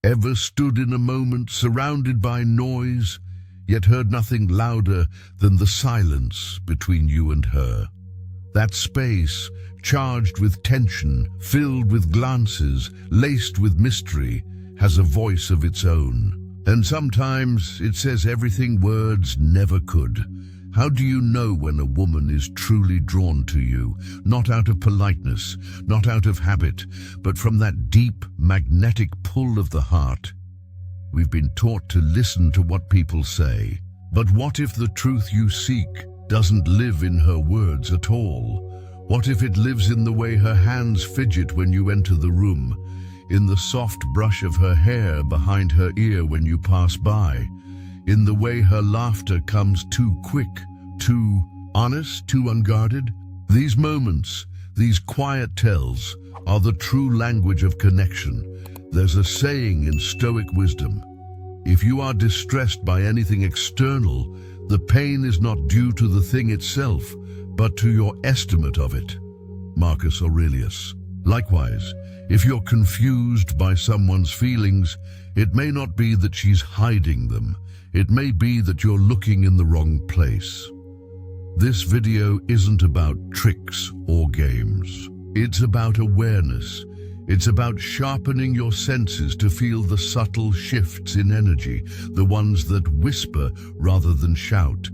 Ever stood in a moment surrounded by noise, yet heard nothing louder than the silence between you and her? That space, charged with tension, filled with glances, laced with mystery, has a voice of its own. And sometimes it says everything words never could. How do you know when a woman is truly drawn to you? Not out of politeness, not out of habit, but from that deep, magnetic pull of the heart. We've been taught to listen to what people say. But what if the truth you seek doesn't live in her words at all? What if it lives in the way her hands fidget when you enter the room, in the soft brush of her hair behind her ear when you pass by, in the way her laughter comes too quick, too honest, too unguarded? These moments, these quiet tells, are the true language of connection. There's a saying in Stoic wisdom: if you are distressed by anything external, the pain is not due to the thing itself, but to your estimate of it. Marcus Aurelius. Likewise, if you're confused by someone's feelings, it may not be that she's hiding them. It may be that you're looking in the wrong place. This video isn't about tricks or games. It's about awareness. It's about sharpening your senses to feel the subtle shifts in energy, the ones that whisper rather than shout.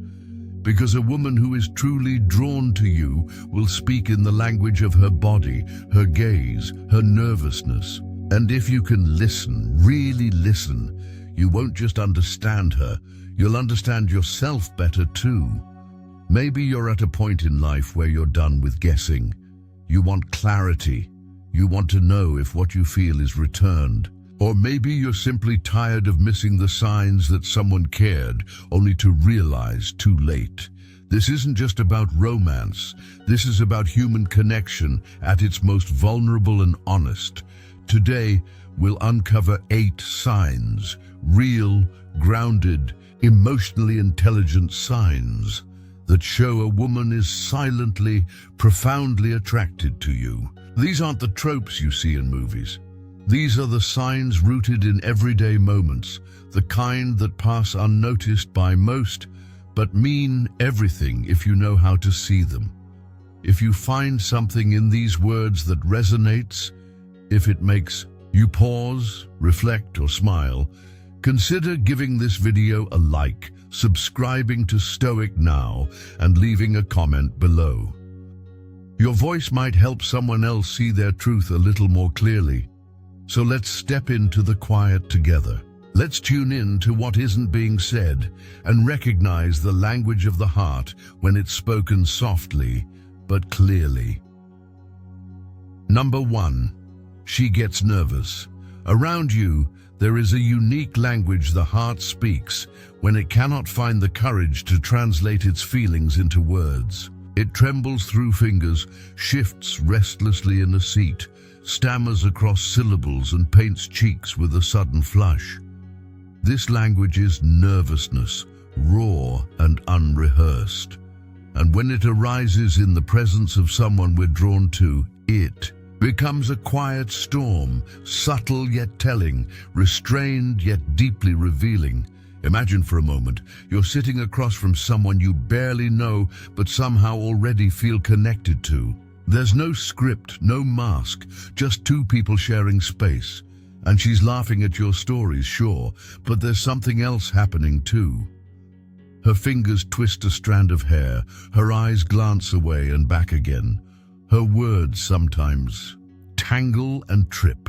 Because a woman who is truly drawn to you will speak in the language of her body, her gaze, her nervousness. And if you can listen, really listen, you won't just understand her, you'll understand yourself better too. Maybe you're at a point in life where you're done with guessing. You want clarity. You want to know if what you feel is returned. Or maybe you're simply tired of missing the signs that someone cared, only to realize too late. This isn't just about romance. This is about human connection at its most vulnerable and honest. Today, we'll uncover 8 signs, real, grounded, emotionally intelligent signs that show a woman is silently, profoundly attracted to you. These aren't the tropes you see in movies. These are the signs rooted in everyday moments, the kind that pass unnoticed by most, but mean everything if you know how to see them. If you find something in these words that resonates, if it makes you pause, reflect, or smile, consider giving this video a like, subscribing to Stoic now, and leaving a comment below. Your voice might help someone else see their truth a little more clearly. So let's step into the quiet together. Let's tune in to what isn't being said and recognize the language of the heart when it's spoken softly but clearly. Number 1. She gets nervous. Around you, there is a unique language the heart speaks when it cannot find the courage to translate its feelings into words. It trembles through fingers, shifts restlessly in a seat, stammers across syllables, and paints cheeks with a sudden flush. This language is nervousness, raw and unrehearsed. And when it arises in the presence of someone we're drawn to, it becomes a quiet storm, subtle yet telling, restrained yet deeply revealing. Imagine for a moment, you're sitting across from someone you barely know but somehow already feel connected to. There's no script, no mask, just 2 people sharing space. And she's laughing at your stories, sure, but there's something else happening too. Her fingers twist a strand of hair, her eyes glance away and back again. Her words sometimes tangle and trip.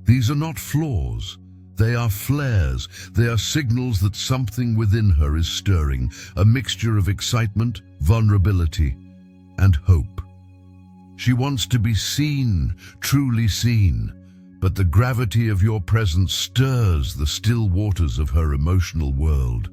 These are not flaws. They are flares. They are signals that something within her is stirring, a mixture of excitement, vulnerability, and hope. She wants to be seen, truly seen, but the gravity of your presence stirs the still waters of her emotional world.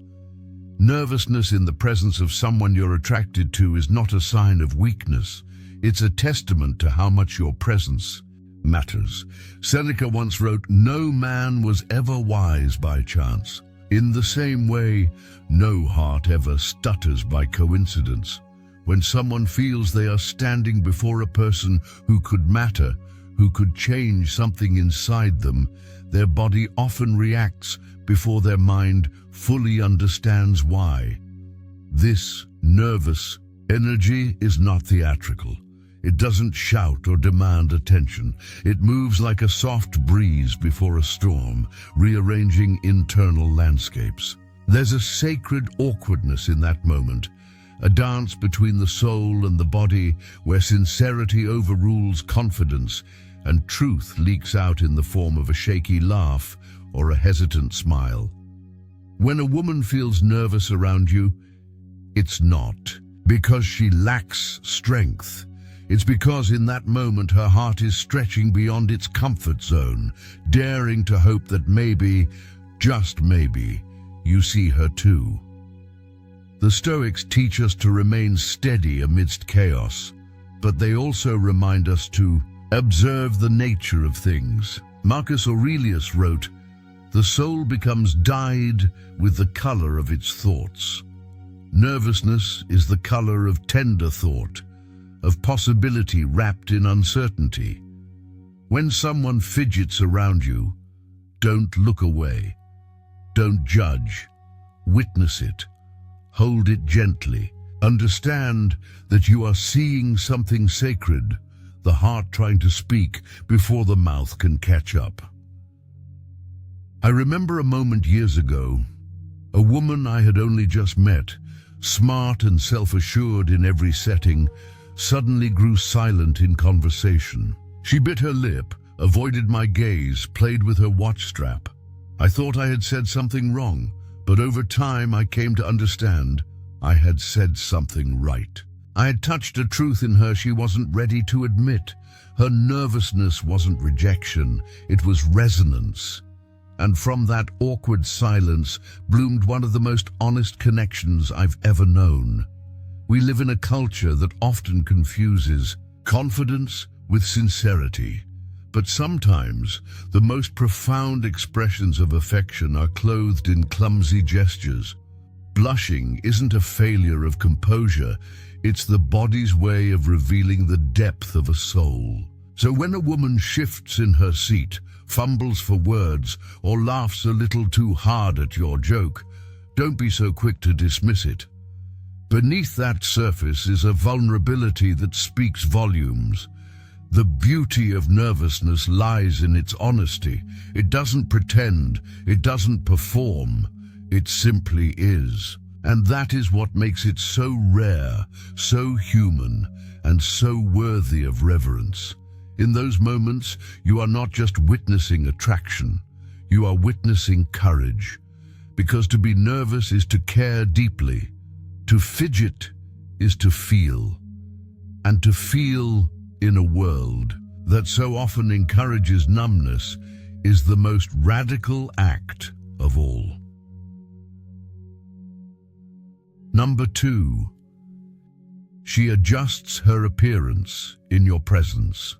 Nervousness in the presence of someone you're attracted to is not a sign of weakness. It's a testament to how much your presence matters. Seneca once wrote, "No man was ever wise by chance." In the same way, no heart ever stutters by coincidence. When someone feels they are standing before a person who could matter, who could change something inside them, their body often reacts before their mind fully understands why. This nervous energy is not theatrical. It doesn't shout or demand attention. It moves like a soft breeze before a storm, rearranging internal landscapes. There's a sacred awkwardness in that moment, a dance between the soul and the body where sincerity overrules confidence and truth leaks out in the form of a shaky laugh or a hesitant smile. When a woman feels nervous around you, it's not because she lacks strength. It's because in that moment her heart is stretching beyond its comfort zone, daring to hope that maybe, just maybe, you see her too. The Stoics teach us to remain steady amidst chaos, but they also remind us to observe the nature of things. Marcus Aurelius wrote, "The soul becomes dyed with the color of its thoughts." Nervousness is the color of tender thought, of possibility wrapped in uncertainty. When someone fidgets around you, don't look away. Don't judge. Witness it. Hold it gently. Understand that you are seeing something sacred, the heart trying to speak before the mouth can catch up. I remember a moment years ago. A woman I had only just met, smart and self-assured in every setting, suddenly grew silent in conversation. She bit her lip, avoided my gaze, played with her watch strap. I thought I had said something wrong, but over time I came to understand I had said something right. I had touched a truth in her she wasn't ready to admit. Her nervousness wasn't rejection, it was resonance. And from that awkward silence bloomed one of the most honest connections I've ever known. We live in a culture that often confuses confidence with sincerity. But sometimes the most profound expressions of affection are clothed in clumsy gestures. Blushing isn't a failure of composure, it's the body's way of revealing the depth of a soul. So when a woman shifts in her seat, fumbles for words, or laughs a little too hard at your joke, don't be so quick to dismiss it. Beneath that surface is a vulnerability that speaks volumes. The beauty of nervousness lies in its honesty. It doesn't pretend, it doesn't perform, it simply is. And that is what makes it so rare, so human, and so worthy of reverence. In those moments, you are not just witnessing attraction, you are witnessing courage. Because to be nervous is to care deeply. To fidget is to feel. And to feel in a world that so often encourages numbness is the most radical act of all. Number 2. She adjusts her appearance in your presence.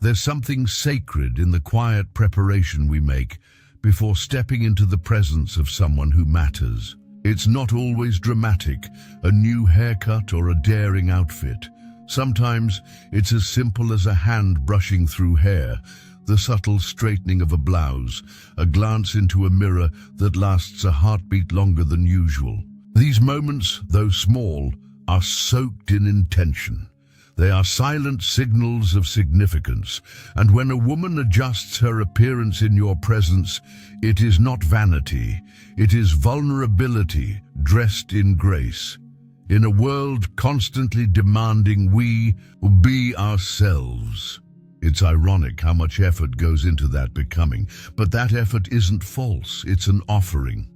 There's something sacred in the quiet preparation we make before stepping into the presence of someone who matters. It's not always dramatic, a new haircut or a daring outfit. Sometimes it's as simple as a hand brushing through hair, the subtle straightening of a blouse, a glance into a mirror that lasts a heartbeat longer than usual. These moments, though small, are soaked in intention. They are silent signals of significance, and when a woman adjusts her appearance in your presence, it is not vanity, it is vulnerability dressed in grace. In a world constantly demanding we be ourselves. It's ironic how much effort goes into that becoming, but that effort isn't false, it's an offering.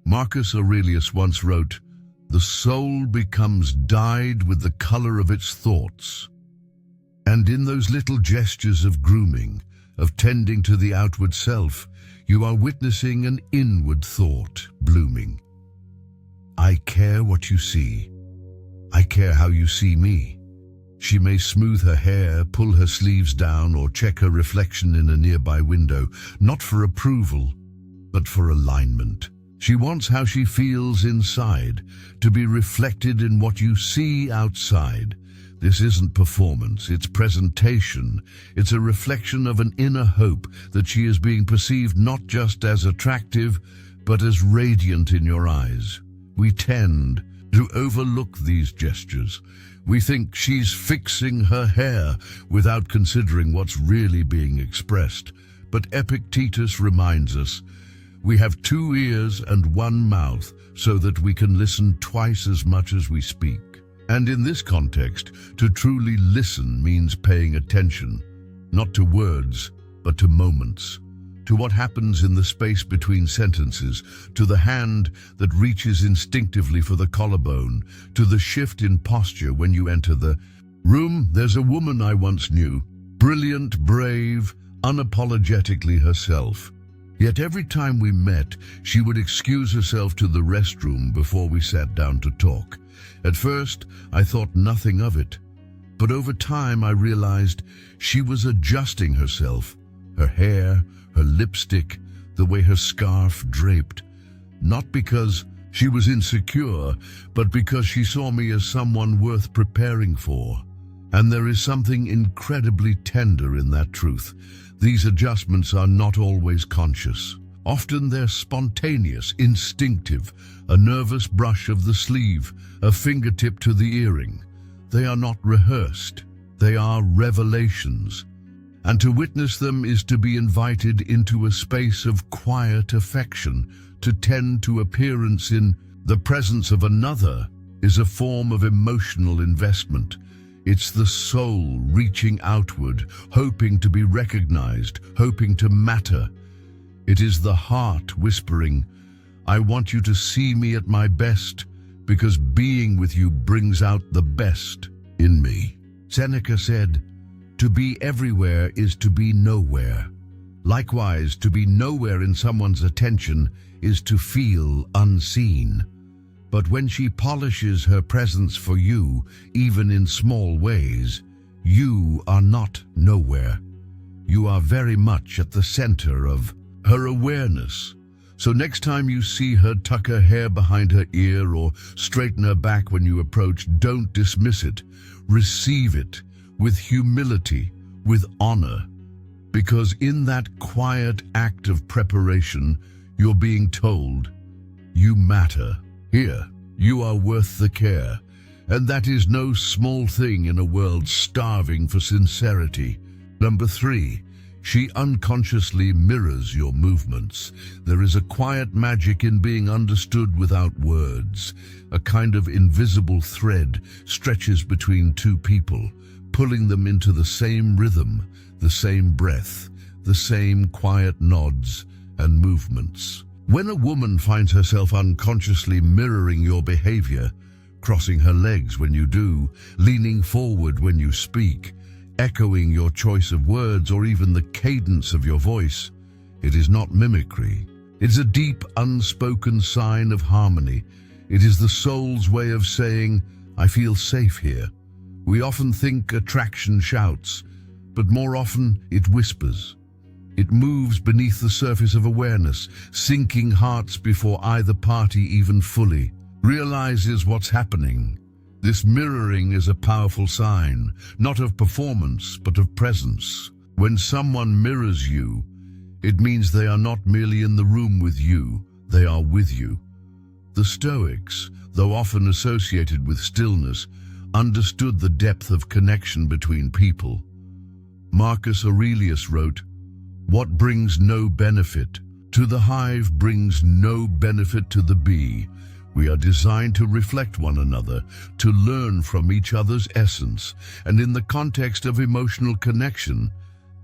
Marcus Aurelius once wrote, "The soul becomes dyed with the color of its thoughts." And in those little gestures of grooming, of tending to the outward self, you are witnessing an inward thought blooming. I care what you see. I care how you see me. She may smooth her hair, pull her sleeves down, or check her reflection in a nearby window, not for approval, but for alignment. She wants how she feels inside to be reflected in what you see outside. This isn't performance, it's presentation. It's a reflection of an inner hope that she is being perceived not just as attractive, but as radiant in your eyes. We tend to overlook these gestures. We think she's fixing her hair without considering what's really being expressed. But Epictetus reminds us, we have 2 ears and 1 mouth so that we can listen twice as much as we speak. And in this context, to truly listen means paying attention, not to words, but to moments, to what happens in the space between sentences, to the hand that reaches instinctively for the collarbone, to the shift in posture when you enter the room. There's a woman I once knew, brilliant, brave, unapologetically herself. Yet every time we met, she would excuse herself to the restroom before we sat down to talk. At first, I thought nothing of it, but over time I realized she was adjusting herself, her hair, her lipstick, the way her scarf draped, not because she was insecure, but because she saw me as someone worth preparing for. And there is something incredibly tender in that truth. These adjustments are not always conscious. Often they're spontaneous, instinctive, a nervous brush of the sleeve, a fingertip to the earring. They are not rehearsed. They are revelations. And to witness them is to be invited into a space of quiet affection. To tend to appearance in the presence of another is a form of emotional investment. It's the soul reaching outward, hoping to be recognized, hoping to matter. It is the heart whispering, I want you to see me at my best, because being with you brings out the best in me. Seneca said, to be everywhere is to be nowhere. Likewise, to be nowhere in someone's attention is to feel unseen. But when she polishes her presence for you, even in small ways, you are not nowhere. You are very much at the center of her awareness. So next time you see her tuck her hair behind her ear or straighten her back when you approach, don't dismiss it. Receive it with humility, with honor, because in that quiet act of preparation, you're being told, you matter. Here, you are worth the care, and that is no small thing in a world starving for sincerity. Number 3, she unconsciously mirrors your movements. There is a quiet magic in being understood without words. A kind of invisible thread stretches between 2 people, pulling them into the same rhythm, the same breath, the same quiet nods and movements. When a woman finds herself unconsciously mirroring your behavior, crossing her legs when you do, leaning forward when you speak, echoing your choice of words or even the cadence of your voice, it is not mimicry. It's a deep, unspoken sign of harmony. It is the soul's way of saying, I feel safe here. We often think attraction shouts, but more often it whispers. It moves beneath the surface of awareness, sinking hearts before either party even fully realizes what's happening. This mirroring is a powerful sign, not of performance, but of presence. When someone mirrors you, it means they are not merely in the room with you, they are with you. The Stoics, though often associated with stillness, understood the depth of connection between people. Marcus Aurelius wrote, what brings no benefit to the hive brings no benefit to the bee. We are designed to reflect one another, to learn from each other's essence, and in the context of emotional connection,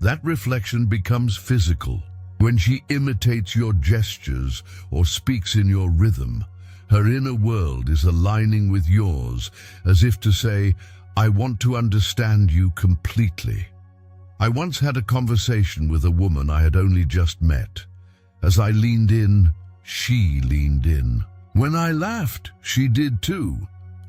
that reflection becomes physical. When she imitates your gestures or speaks in your rhythm, her inner world is aligning with yours, as if to say, I want to understand you completely. I once had a conversation with a woman I had only just met. As I leaned in, she leaned in. When I laughed, she did too.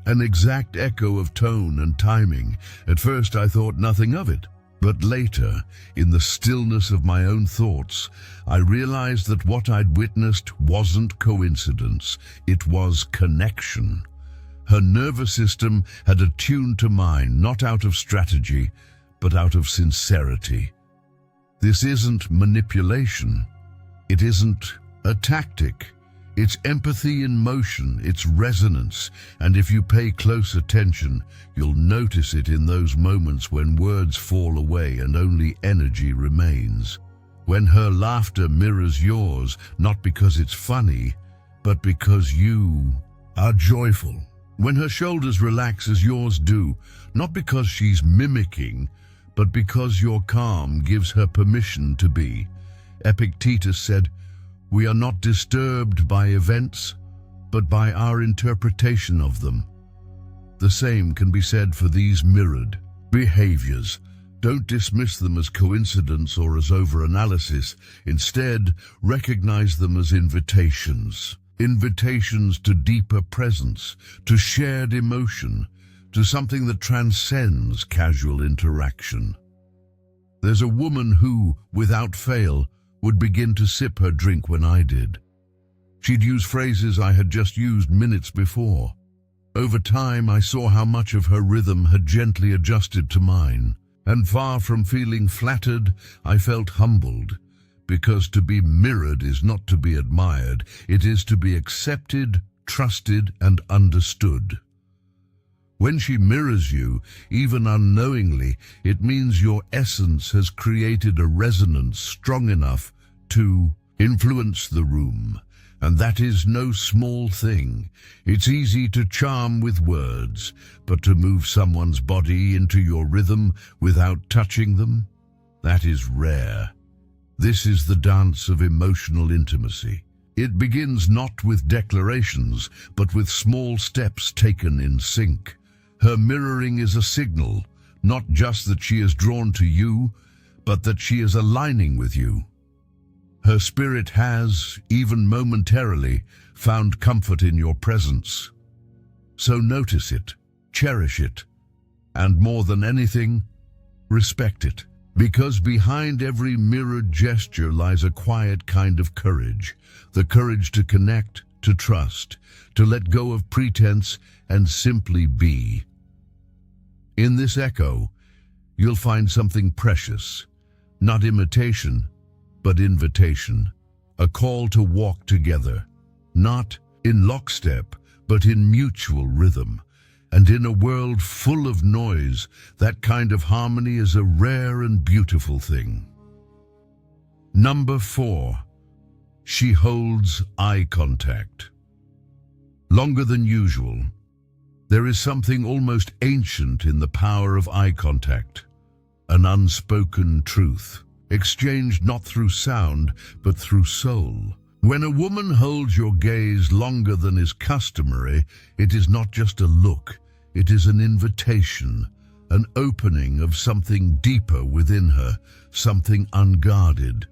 An exact echo of tone and timing. At first I thought nothing of it. But later, in the stillness of my own thoughts, I realized that what I'd witnessed wasn't coincidence. It was connection. Her nervous system had attuned to mine, not out of strategy, but out of sincerity. This isn't manipulation. It isn't a tactic. It's empathy in motion, it's resonance, and if you pay close attention, you'll notice it in those moments when words fall away and only energy remains. When her laughter mirrors yours, not because it's funny, but because you are joyful. When her shoulders relax as yours do, not because she's mimicking, but because your calm gives her permission to be. Epictetus said, "We are not disturbed by events, but by our interpretation of them." The same can be said for these mirrored behaviors. Don't dismiss them as coincidence or as overanalysis. Instead, recognize them as invitations. Invitations to deeper presence, to shared emotion, to something that transcends casual interaction. There's a woman who, without fail, would begin to sip her drink when I did. She'd use phrases I had just used minutes before. Over time, I saw how much of her rhythm had gently adjusted to mine, and far from feeling flattered, I felt humbled, because to be mirrored is not to be admired, it is to be accepted, trusted, and understood. When she mirrors you, even unknowingly, it means your essence has created a resonance strong enough to influence the room. And that is no small thing. It's easy to charm with words, but to move someone's body into your rhythm without touching them, that is rare. This is the dance of emotional intimacy. It begins not with declarations, but with small steps taken in sync. Her mirroring is a signal, not just that she is drawn to you, but that she is aligning with you. Her spirit has, even momentarily, found comfort in your presence. So notice it, cherish it, and more than anything, respect it. Because behind every mirrored gesture lies a quiet kind of courage, the courage to connect, to trust, to let go of pretense and simply be. In this echo, you'll find something precious, not imitation, but invitation, a call to walk together, not in lockstep, but in mutual rhythm. And in a world full of noise, that kind of harmony is a rare and beautiful thing. Number 4, she holds eye contact. Longer than usual, there is something almost ancient in the power of eye contact, an unspoken truth, exchanged not through sound, but through soul. When a woman holds your gaze longer than is customary, it is not just a look, it is an invitation, an opening of something deeper within her, something unguarded.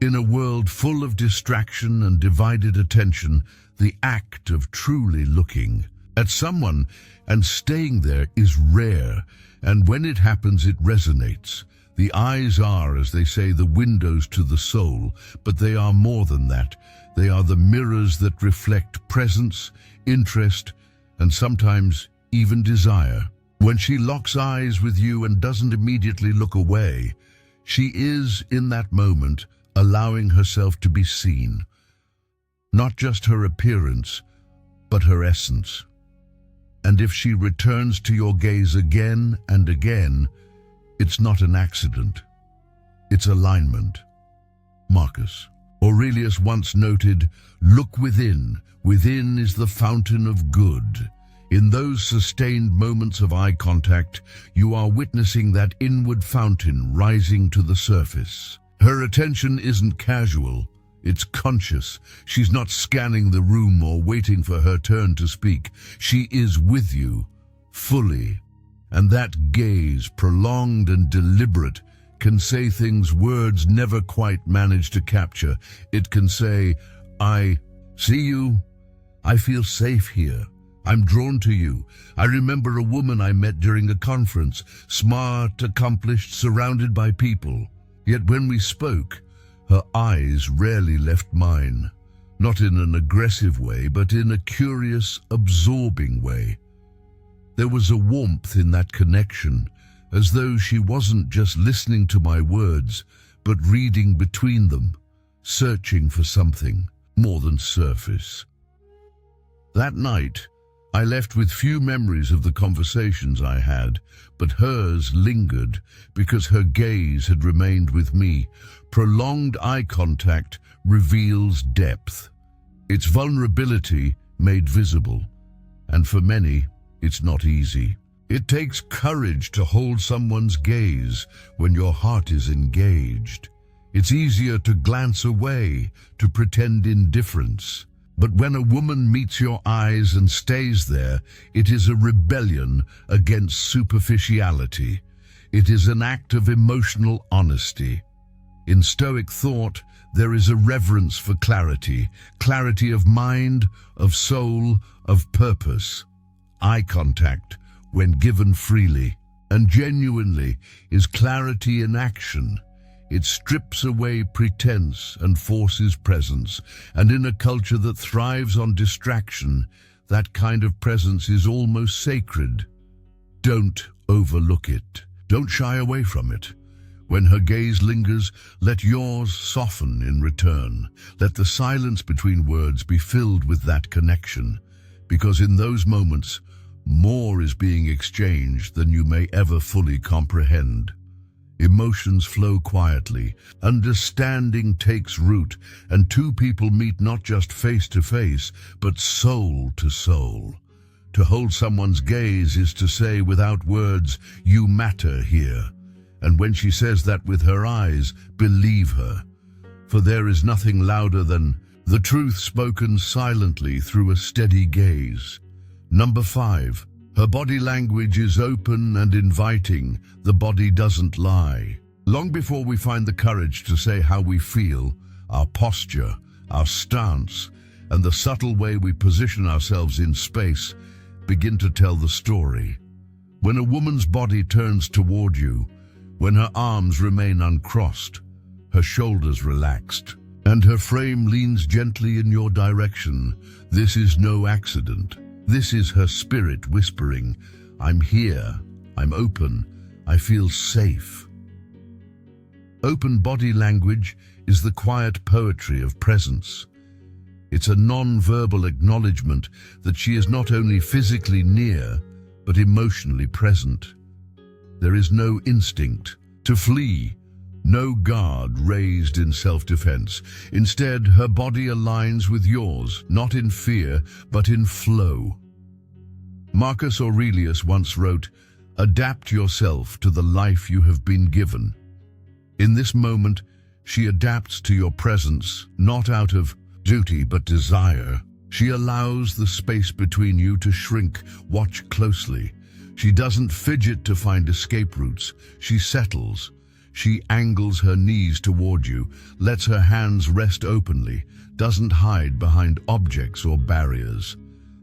In a world full of distraction and divided attention, the act of truly looking at someone and staying there is rare, and when it happens it resonates. The eyes are, as they say, the windows to the soul, but they are more than that. They are the mirrors that reflect presence, interest, and sometimes even desire. When she locks eyes with you and doesn't immediately look away, she is, in that moment, allowing herself to be seen. Not just her appearance, but her essence. And if she returns to your gaze again and again, it's not an accident. It's alignment. Marcus Aurelius once noted, "Look within. Within is the fountain of good." In those sustained moments of eye contact, you are witnessing that inward fountain rising to the surface. Her attention isn't casual, it's conscious. She's not scanning the room or waiting for her turn to speak. She is with you, fully. And that gaze, prolonged and deliberate, can say things words never quite manage to capture. It can say, "I see you. I feel safe here. I'm drawn to you." I remember a woman I met during a conference, smart, accomplished, surrounded by people. Yet when we spoke, her eyes rarely left mine. Not in an aggressive way, but in a curious, absorbing way. There was a warmth in that connection, as though she wasn't just listening to my words, but reading between them, searching for something more than surface. That night, I left with few memories of the conversations I had, but hers lingered because her gaze had remained with me. Prolonged eye contact reveals depth. Its vulnerability made visible, and for many, it's not easy. It takes courage to hold someone's gaze when your heart is engaged. It's easier to glance away, to pretend indifference. But when a woman meets your eyes and stays there, it is a rebellion against superficiality. It is an act of emotional honesty. In Stoic thought, there is a reverence for clarity, clarity of mind, of soul, of purpose. Eye contact, when given freely and genuinely, is clarity in action. It strips away pretense and forces presence, and in a culture that thrives on distraction, that kind of presence is almost sacred. Don't overlook it. Don't shy away from it. When her gaze lingers, let yours soften in return. Let the silence between words be filled with that connection, because in those moments, more is being exchanged than you may ever fully comprehend. Emotions flow quietly, understanding takes root, and two people meet not just face to face, but soul to soul. To hold someone's gaze is to say without words, "You matter here." And when she says that with her eyes, believe her. For there is nothing louder than the truth spoken silently through a steady gaze. Number 5. Her body language is open and inviting. The body doesn't lie. Long before we find the courage to say how we feel, our posture, our stance, and the subtle way we position ourselves in space begin to tell the story. When a woman's body turns toward you, when her arms remain uncrossed, her shoulders relaxed, and her frame leans gently in your direction, this is no accident. This is her spirit whispering, "I'm here, I'm open, I feel safe." Open body language is the quiet poetry of presence. It's a non-verbal acknowledgement that she is not only physically near, but emotionally present. There is no instinct to flee, no guard raised in self-defense. Instead, her body aligns with yours, not in fear, but in flow. Marcus Aurelius once wrote, "Adapt yourself to the life you have been given." In this moment, she adapts to your presence, not out of duty but desire. She allows the space between you to shrink. Watch closely. She doesn't fidget to find escape routes. She settles. She angles her knees toward you, lets her hands rest openly, doesn't hide behind objects or barriers.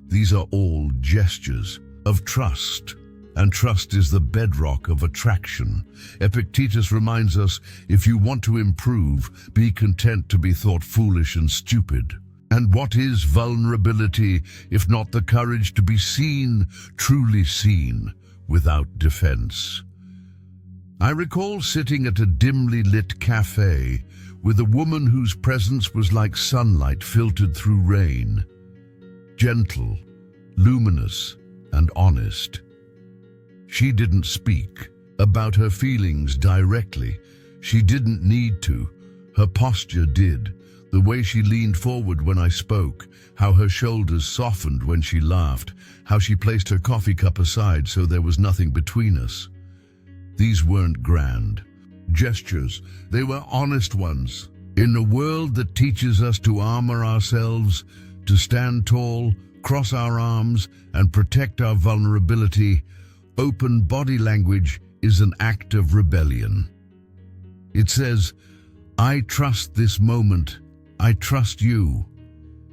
These are all gestures of trust, and trust is the bedrock of attraction. Epictetus reminds us, if you want to improve, be content to be thought foolish and stupid. And what is vulnerability if not the courage to be seen, truly seen, without defense? I recall sitting at a dimly lit cafe with a woman whose presence was like sunlight filtered through rain. Gentle, luminous, and honest. She didn't speak about her feelings directly. She didn't need to. Her posture did. The way she leaned forward when I spoke, how her shoulders softened when she laughed, how she placed her coffee cup aside so there was nothing between us. These weren't grand gestures. They were honest ones. In a world that teaches us to armor ourselves, to stand tall, cross our arms, and protect our vulnerability, open body language is an act of rebellion. It says, "I trust this moment. I trust you."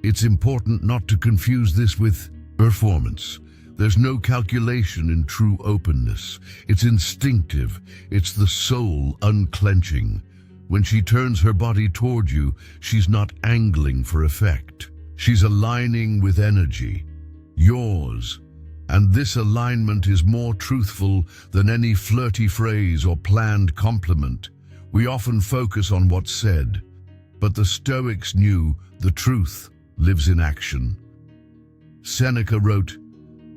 It's important not to confuse this with performance. There's no calculation in true openness. It's instinctive. It's the soul unclenching. When she turns her body toward you, she's not angling for effect. She's aligning with energy, yours, And this alignment is more truthful than any flirty phrase or planned compliment. We often focus on what's said, but the Stoics knew the truth lives in action. Seneca wrote,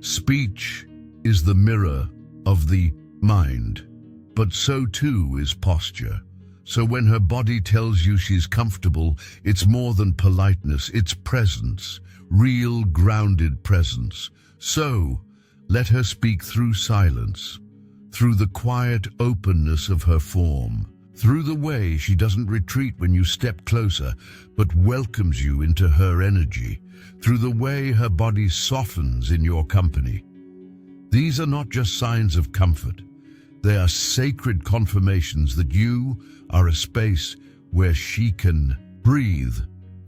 "Speech is the mirror of the mind, but so too is posture." So when her body tells you she's comfortable, it's more than politeness, it's presence, real grounded presence. So let her speak through silence, through the quiet openness of her form, through the way she doesn't retreat when you step closer, but welcomes you into her energy, through the way her body softens in your company. These are not just signs of comfort. They are sacred confirmations that you are a space where she can breathe.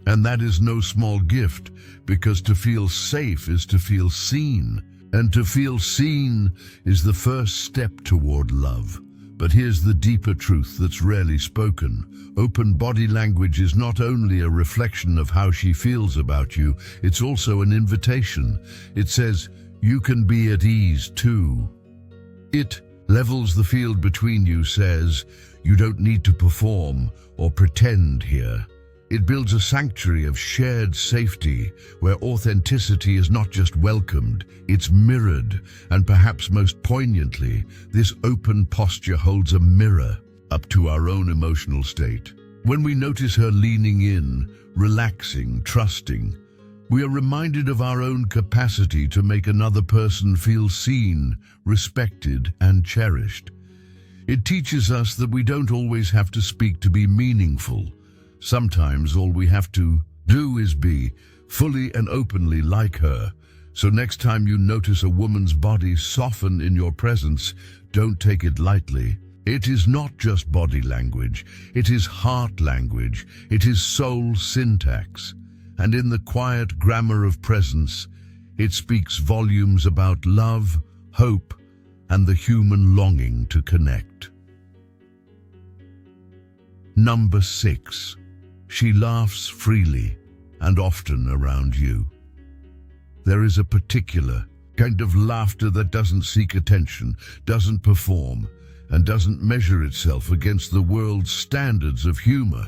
And that is no small gift, because to feel safe is to feel seen. And to feel seen is the first step toward love. But here's the deeper truth that's rarely spoken. Open body language is not only a reflection of how she feels about you, it's also an invitation. It says, you can be at ease too. It levels the field between you, says, you don't need to perform or pretend here. It builds a sanctuary of shared safety where authenticity is not just welcomed, it's mirrored, and perhaps most poignantly, this open posture holds a mirror up to our own emotional state. When we notice her leaning in, relaxing, trusting, we are reminded of our own capacity to make another person feel seen, respected, and cherished. It teaches us that we don't always have to speak to be meaningful. Sometimes all we have to do is be fully and openly like her. So next time you notice a woman's body soften in your presence, don't take it lightly. It is not just body language, it is heart language, it is soul syntax. And in the quiet grammar of presence, it speaks volumes about love, hope, and the human longing to connect. Number 6. She laughs freely and often around you. There is a particular kind of laughter that doesn't seek attention, doesn't perform, and doesn't measure itself against the world's standards of humor.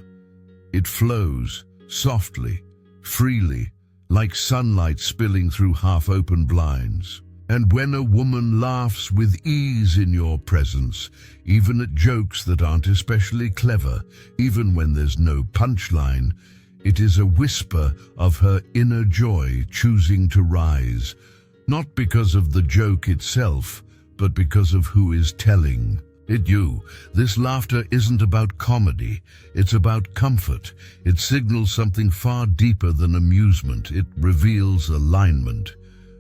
It flows softly, freely, like sunlight spilling through half-open blinds. And when a woman laughs with ease in your presence, even at jokes that aren't especially clever, even when there's no punchline, it is a whisper of her inner joy choosing to rise, not because of the joke itself, but because of who is telling it. You. This laughter isn't about comedy, it's about comfort. It signals something far deeper than amusement. It reveals alignment.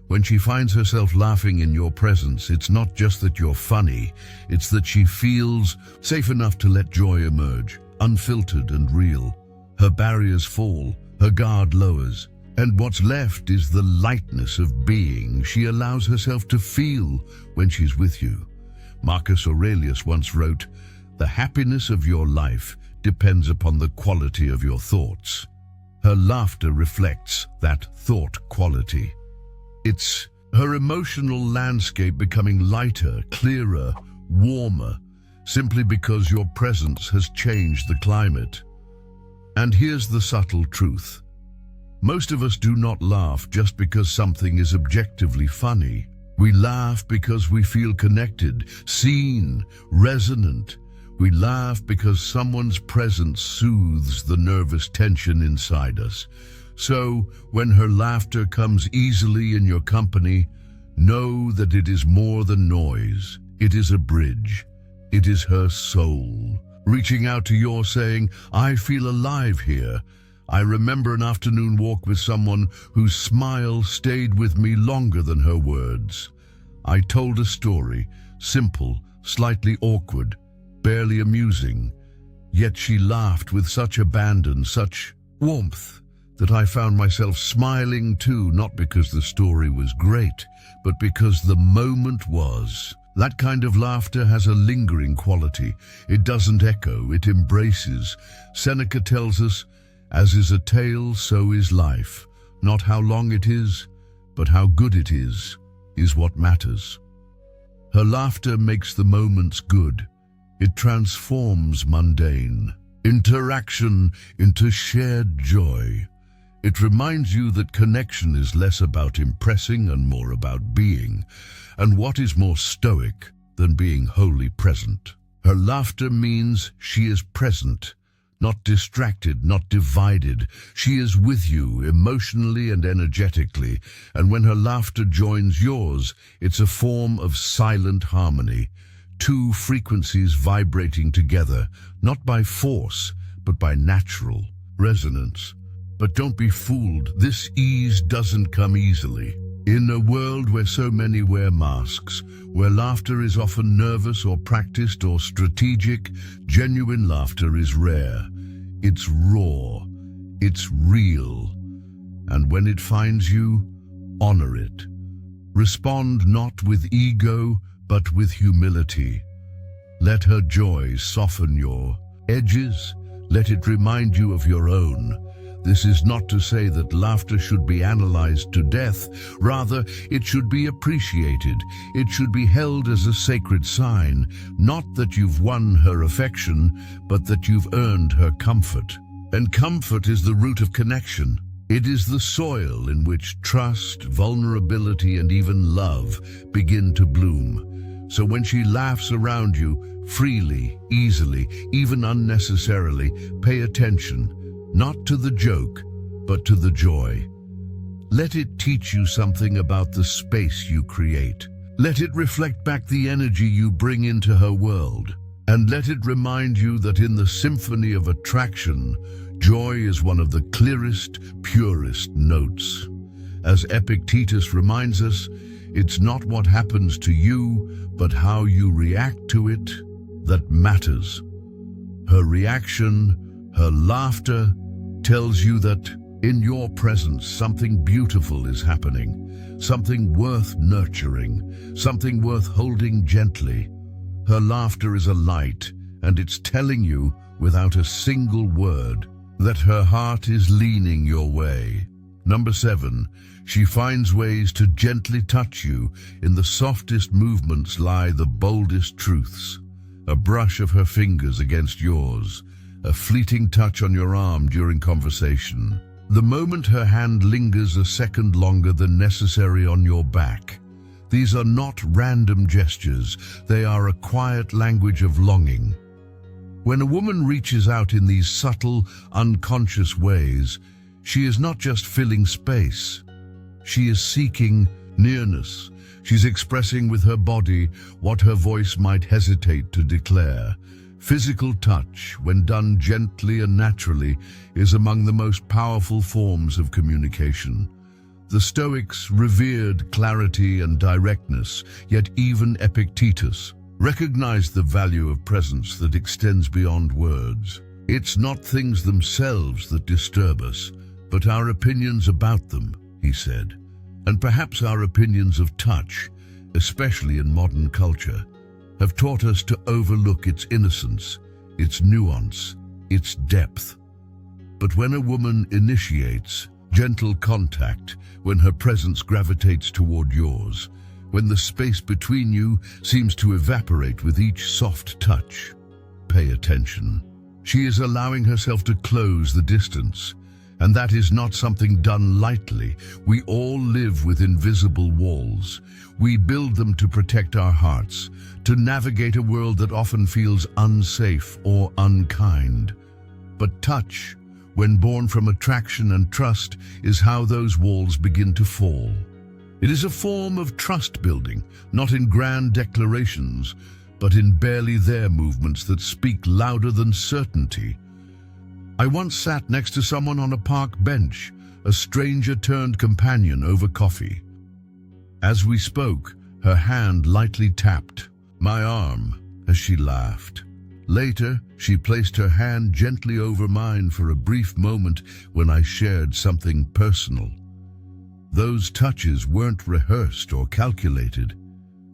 When she finds herself laughing in your presence, it's not just that you're funny, it's that she feels safe enough to let joy emerge, unfiltered and real. Her barriers fall, her guard lowers, and what's left is the lightness of being she allows herself to feel when she's with you. Marcus Aurelius once wrote, "The happiness of your life depends upon the quality of your thoughts." Her laughter reflects that thought quality. It's her emotional landscape becoming lighter, clearer, warmer, simply because your presence has changed the climate. And here's the subtle truth. Most of us do not laugh just because something is objectively funny. We laugh because we feel connected, seen, resonant. We laugh because someone's presence soothes the nervous tension inside us. So, when her laughter comes easily in your company, know that it is more than noise. It is a bridge. It is her soul, reaching out to yours saying, "I feel alive here." I remember an afternoon walk with someone whose smile stayed with me longer than her words. I told a story, simple, slightly awkward, barely amusing, yet she laughed with such abandon, such warmth, that I found myself smiling too, not because the story was great, but because the moment was. That kind of laughter has a lingering quality. It doesn't echo, it embraces. Seneca tells us, "As is a tale, so is life. Not how long it is, but how good it is." is what matters. Her laughter makes the moments good. It transforms mundane interaction into shared joy. It reminds you that connection is less about impressing and more about being, and what is more stoic than being wholly present. Her laughter means she is present, not distracted, not divided. She is with you emotionally and energetically, and when her laughter joins yours, it's a form of silent harmony, two frequencies vibrating together, not by force, but by natural resonance. But don't be fooled, this ease doesn't come easily. In a world where so many wear masks, where laughter is often nervous or practiced or strategic, genuine laughter is rare. It's raw. It's real. And when it finds you, honor it. Respond not with ego, but with humility. Let her joy soften your edges. Let it remind you of your own. This is not to say that laughter should be analyzed to death. Rather, it should be appreciated. It should be held as a sacred sign, not that you've won her affection, but that you've earned her comfort. And comfort is the root of connection. It is the soil in which trust, vulnerability, and even love begin to bloom. So when she laughs around you, freely, easily, even unnecessarily, pay attention. Not to the joke, but to the joy. Let it teach you something about the space you create. Let it reflect back the energy you bring into her world. And let it remind you that in the symphony of attraction, joy is one of the clearest, purest notes. As Epictetus reminds us, it's not what happens to you, but how you react to it that matters. Her reaction, her laughter, tells you that in your presence something beautiful is happening, something worth nurturing, something worth holding gently. Her laughter is a light, and it's telling you, without a single word, that her heart is leaning your way. Number 7, she finds ways to gently touch you. In the softest movements lie the boldest truths. A brush of her fingers against yours, a fleeting touch on your arm during conversation. The moment her hand lingers a second longer than necessary on your back. These are not random gestures, they are a quiet language of longing. When a woman reaches out in these subtle, unconscious ways, she is not just filling space. She is seeking nearness. She's expressing with her body what her voice might hesitate to declare. Physical touch, when done gently and naturally, is among the most powerful forms of communication. The Stoics revered clarity and directness, yet even Epictetus recognized the value of presence that extends beyond words. It's not things themselves that disturb us, but our opinions about them, he said. And perhaps our opinions of touch, especially in modern culture, have taught us to overlook its innocence, its nuance, its depth. But when a woman initiates gentle contact, when her presence gravitates toward yours, when the space between you seems to evaporate with each soft touch, pay attention. She is allowing herself to close the distance, and that is not something done lightly. We all live with invisible walls. We build them to protect our hearts, to navigate a world that often feels unsafe or unkind. But touch, when born from attraction and trust, is how those walls begin to fall. It is a form of trust building, not in grand declarations, but in barely there movements that speak louder than certainty. I once sat next to someone on a park bench, a stranger turned companion over coffee. As we spoke, her hand lightly tapped my arm as she laughed. Later, she placed her hand gently over mine for a brief moment when I shared something personal. Those touches weren't rehearsed or calculated.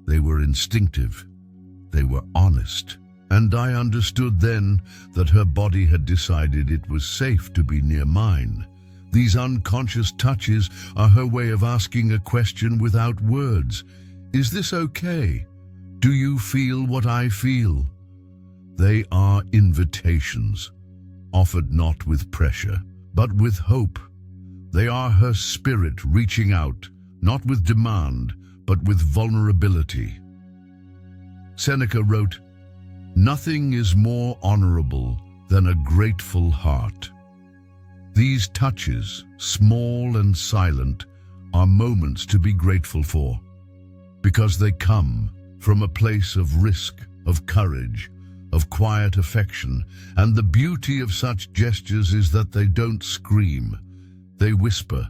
They were instinctive. They were honest. And I understood then that her body had decided it was safe to be near mine. These unconscious touches are her way of asking a question without words. Is this okay? Do you feel what I feel? They are invitations, offered not with pressure, but with hope. They are her spirit reaching out, not with demand, but with vulnerability. Seneca wrote, "Nothing is more honorable than a grateful heart." These touches, small and silent, are moments to be grateful for, because they come from a place of risk, of courage, of quiet affection, and the beauty of such gestures is that they don't scream, they whisper,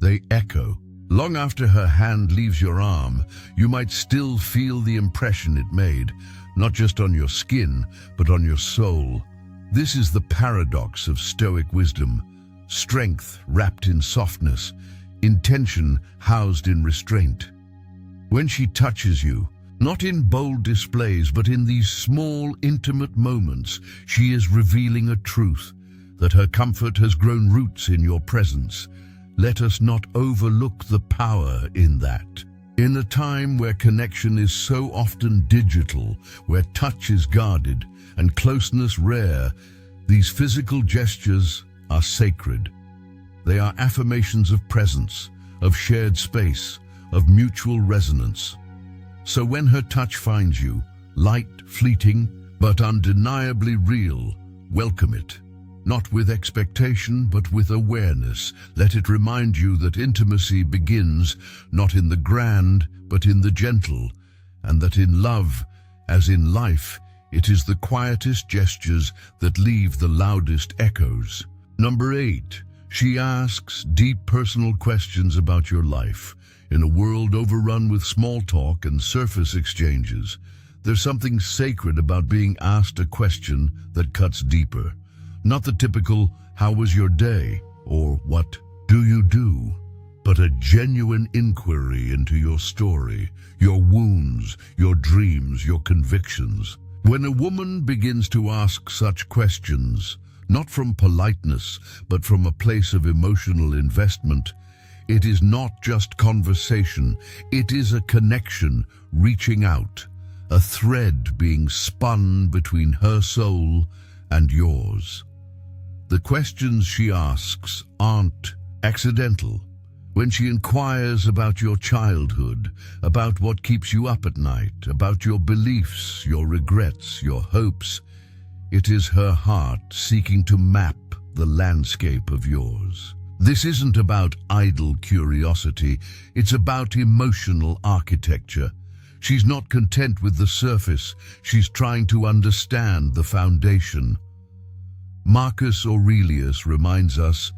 they echo. Long after her hand leaves your arm, you might still feel the impression it made, not just on your skin, but on your soul. This is the paradox of Stoic wisdom: strength wrapped in softness, intention housed in restraint. When she touches you, not in bold displays, but in these small, intimate moments, she is revealing a truth, that her comfort has grown roots in your presence. Let us not overlook the power in that. In a time where connection is so often digital, where touch is guarded and closeness rare, these physical gestures are sacred. They are affirmations of presence, of shared space, of mutual resonance. So when her touch finds you, light, fleeting, but undeniably real, welcome it. Not with expectation, but with awareness. Let it remind you that intimacy begins not in the grand, but in the gentle, and that in love, as in life, it is the quietest gestures that leave the loudest echoes. Number 8, she asks deep personal questions about your life. In a world overrun with small talk and surface exchanges, there's something sacred about being asked a question that cuts deeper. Not the typical, "How was your day?" or "What do you do?" but a genuine inquiry into your story, your wounds, your dreams, your convictions. When a woman begins to ask such questions, not from politeness, but from a place of emotional investment, it is not just conversation, it is a connection reaching out, a thread being spun between her soul and yours. The questions she asks aren't accidental. When she inquires about your childhood, about what keeps you up at night, about your beliefs, your regrets, your hopes, it is her heart seeking to map the landscape of yours. This isn't about idle curiosity, it's about emotional architecture. She's not content with the surface, she's trying to understand the foundation. Marcus Aurelius reminds us,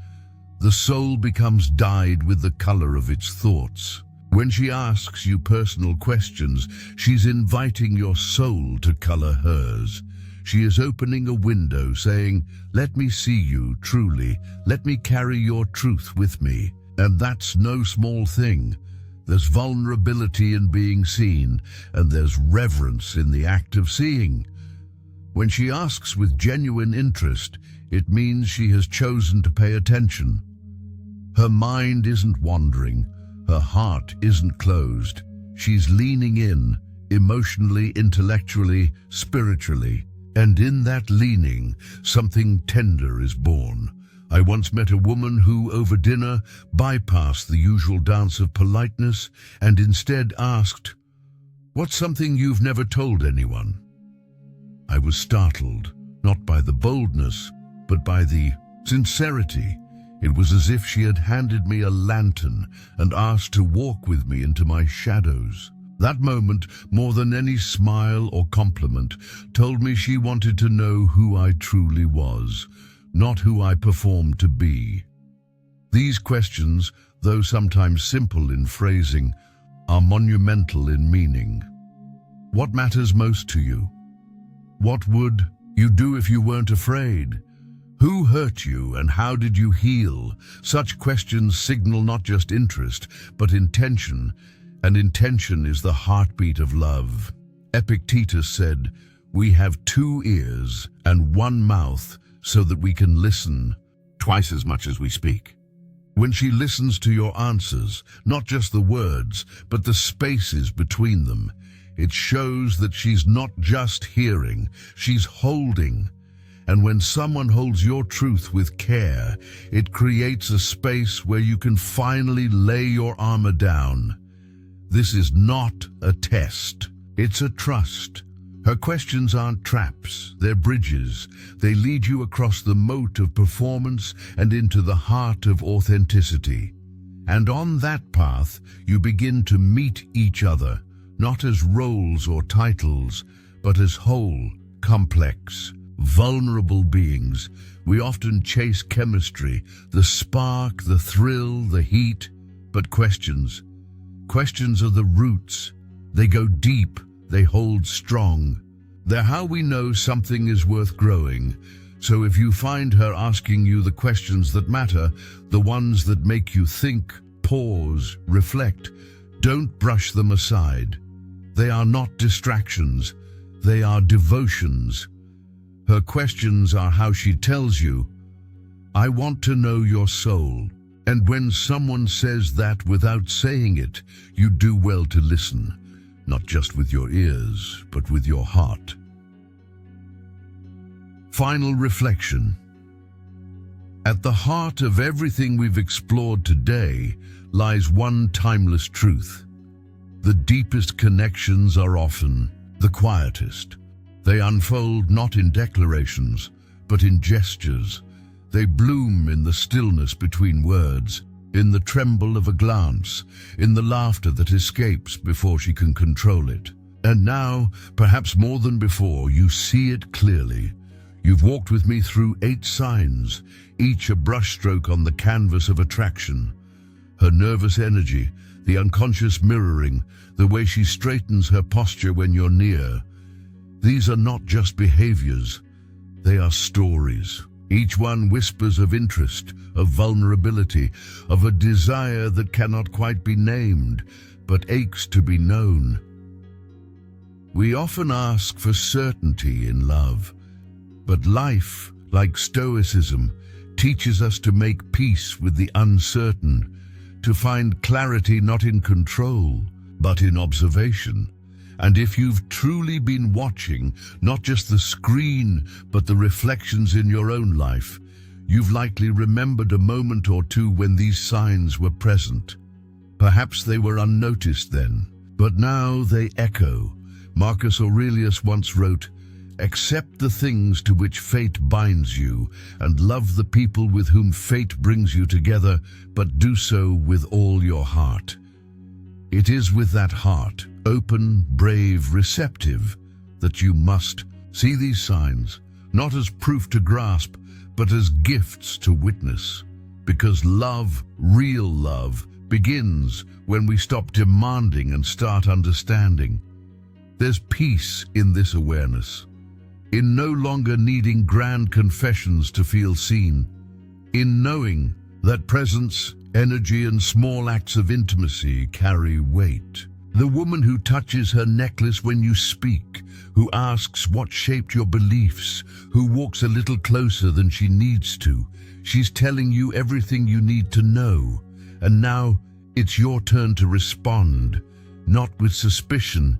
the soul becomes dyed with the color of its thoughts. When she asks you personal questions, she's inviting your soul to color hers. She is opening a window, saying, "Let me see you truly, let me carry your truth with me." And that's no small thing. There's vulnerability in being seen, and there's reverence in the act of seeing. When she asks with genuine interest, it means she has chosen to pay attention. Her mind isn't wandering, her heart isn't closed. She's leaning in, emotionally, intellectually, spiritually. And in that leaning, something tender is born. I once met a woman who, over dinner, bypassed the usual dance of politeness and instead asked, "What's something you've never told anyone?" I was startled, not by the boldness, but by the sincerity. It was as if she had handed me a lantern and asked to walk with me into my shadows. That moment, more than any smile or compliment, told me she wanted to know who I truly was, not who I performed to be. These questions, though sometimes simple in phrasing, are monumental in meaning. What matters most to you? What would you do if you weren't afraid? Who hurt you and how did you heal? Such questions signal not just interest, but intention, and intention is the heartbeat of love. Epictetus said, "We have 2 ears and 1 mouth so that we can listen twice as much as we speak." When she listens to your answers, not just the words, but the spaces between them, it shows that she's not just hearing, she's holding. And when someone holds your truth with care, it creates a space where you can finally lay your armor down. This is not a test, it's a trust. Her questions aren't traps, they're bridges. They lead you across the moat of performance and into the heart of authenticity. And on that path, you begin to meet each other, not as roles or titles, but as whole, complex, vulnerable beings. We often chase chemistry, the spark, the thrill, the heat, but questions are the roots. They go deep. They hold strong. They're how we know something is worth growing. So if you find her asking you the questions that matter, the ones that make you think, pause, reflect, don't brush them aside. They are not distractions. They are devotions. Her questions are how she tells you, "I want to know your soul." And when someone says that without saying it, you do well to listen. Not just with your ears, but with your heart. Final reflection. At the heart of everything we've explored today lies one timeless truth. The deepest connections are often the quietest. They unfold not in declarations, but in gestures. They bloom in the stillness between words, in the tremble of a glance, in the laughter that escapes before she can control it. And now, perhaps more than before, you see it clearly. You've walked with me through 8 signs, each a brushstroke on the canvas of attraction. Her nervous energy, the unconscious mirroring, the way she straightens her posture when you're near. These are not just behaviors, they are stories. Each one whispers of interest, of vulnerability, of a desire that cannot quite be named, but aches to be known. We often ask for certainty in love, but life, like Stoicism, teaches us to make peace with the uncertain, to find clarity not in control, but in observation. And if you've truly been watching, not just the screen, but the reflections in your own life, you've likely remembered a moment or two when these signs were present. Perhaps they were unnoticed then, but now they echo. Marcus Aurelius once wrote, "Accept the things to which fate binds you, and love the people with whom fate brings you together, but do so with all your heart." It is with that heart, open, brave, receptive, that you must see these signs, not as proof to grasp, but as gifts to witness. Because love, real love, begins when we stop demanding and start understanding. There's peace in this awareness, in no longer needing grand confessions to feel seen, in knowing that presence, energy, and small acts of intimacy carry weight. The woman who touches her necklace when you speak, who asks what shaped your beliefs, who walks a little closer than she needs to. She's telling you everything you need to know. And now it's your turn to respond, not with suspicion,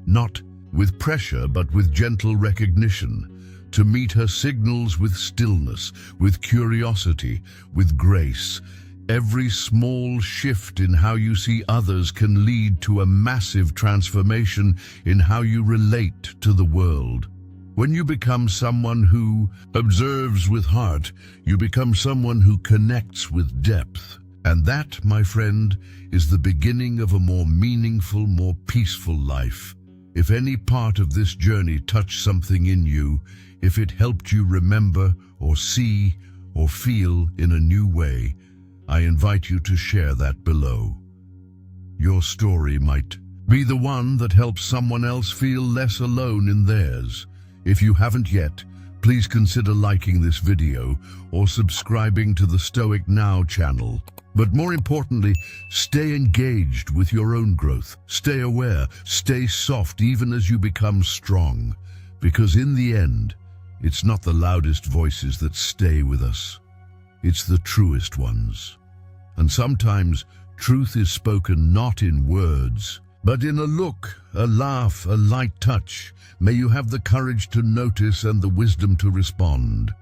not with pressure, but with gentle recognition. To meet her signals with stillness, with curiosity, with grace. Every small shift in how you see others can lead to a massive transformation in how you relate to the world. When you become someone who observes with heart, you become someone who connects with depth. And that, my friend, is the beginning of a more meaningful, more peaceful life. If any part of this journey touched something in you, if it helped you remember or see or feel in a new way, I invite you to share that below. Your story might be the one that helps someone else feel less alone in theirs. If you haven't yet, please consider liking this video or subscribing to the Stoic Now channel. But more importantly, stay engaged with your own growth. Stay aware, stay soft even as you become strong. Because in the end, it's not the loudest voices that stay with us. It's the truest ones. And sometimes truth is spoken not in words, but in a look, a laugh, a light touch. May you have the courage to notice and the wisdom to respond.